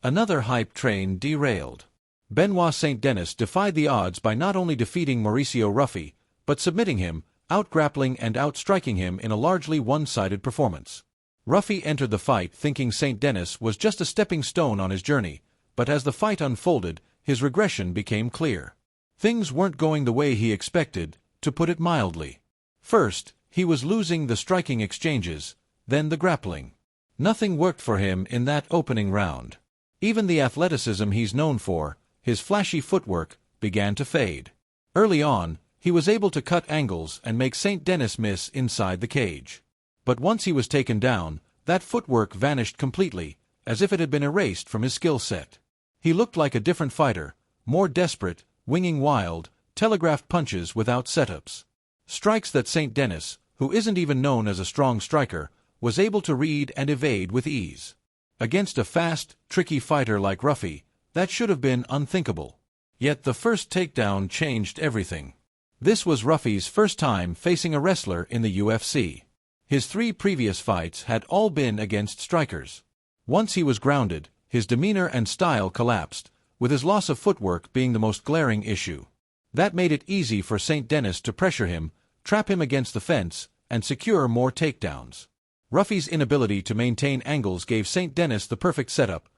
Another hype train derailed. Benoit St. Denis defied the odds by not only defeating Mauricio Ruffy, but submitting him, out-grappling and out-striking him in a largely one-sided performance. Ruffy entered the fight thinking St. Denis was just a stepping stone on his journey, but as the fight unfolded, his regression became clear. Things weren't going the way he expected, to put it mildly. First, he was losing the striking exchanges, then the grappling. Nothing worked for him in that opening round. Even the athleticism he's known for, his flashy footwork, began to fade. Early on, he was able to cut angles and make St. Denis miss inside the cage. But once he was taken down, that footwork vanished completely, as if it had been erased from his skill set. He looked like a different fighter, more desperate, winging wild, telegraphed punches without setups. Strikes that St. Denis, who isn't even known as a strong striker, was able to read and evade with ease. Against a fast, tricky fighter like Ruffy, that should have been unthinkable. Yet the first takedown changed everything. This was Ruffy's first time facing a wrestler in the UFC. His 3 previous fights had all been against strikers. Once he was grounded, his demeanor and style collapsed, with his loss of footwork being the most glaring issue. That made it easy for St. Denis to pressure him, trap him against the fence, and secure more takedowns. Ruffy's inability to maintain angles gave St. Denis the perfect setup: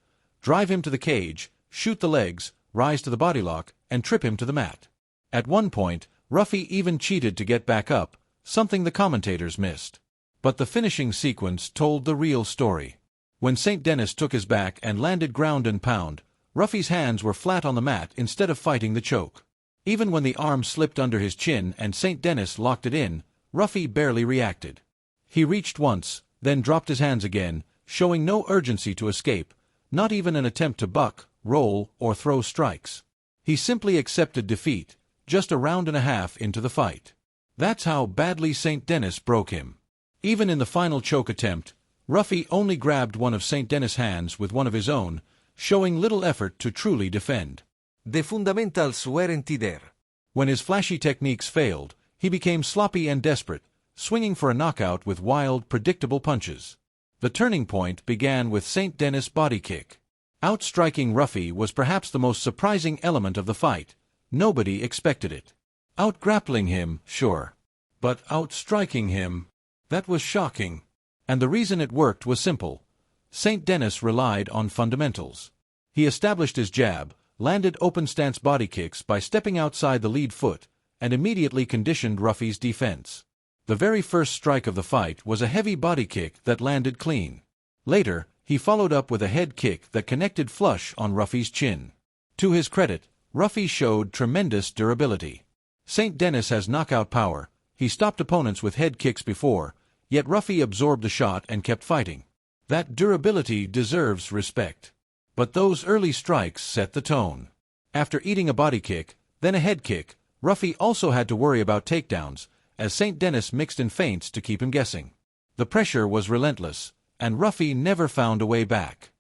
drive him to the cage, shoot the legs, rise to the bodylock, and trip him to the mat. At one point, Ruffy even cheated to get back up, something the commentators missed. But the finishing sequence told the real story. When St. Denis took his back and landed ground and pound, Ruffy's hands were flat on the mat instead of fighting the choke. Even when the arm slipped under his chin and St. Denis locked it in, Ruffy barely reacted. He reached once, then dropped his hands again, showing no urgency to escape, not even an attempt to buck, roll, or throw strikes. He simply accepted defeat, just a round and a half into the fight. That's how badly St. Denis broke him. Even in the final choke attempt, Ruffy only grabbed one of St. Denis' hands with one of his own, showing little effort to truly defend. The fundamentals weren't there. When his flashy techniques failed, he became sloppy and desperate, swinging for a knockout with wild, predictable punches. The turning point began with St. Denis' body kick. Outstriking Ruffy was perhaps the most surprising element of the fight. Nobody expected it. Outgrappling him, sure. But outstriking him, that was shocking. And the reason it worked was simple. St. Denis relied on fundamentals. He established his jab, landed open stance body kicks by stepping outside the lead foot, and immediately conditioned Ruffy's defense. The very first strike of the fight was a heavy body kick that landed clean. Later, he followed up with a head kick that connected flush on Ruffy's chin. To his credit, Ruffy showed tremendous durability. St. Denis has knockout power. He stopped opponents with head kicks before, yet Ruffy absorbed the shot and kept fighting. That durability deserves respect. But those early strikes set the tone. After eating a body kick, then a head kick, Ruffy also had to worry about takedowns, as St. Denis mixed in feints to keep him guessing. The pressure was relentless, and Ruffy never found a way back.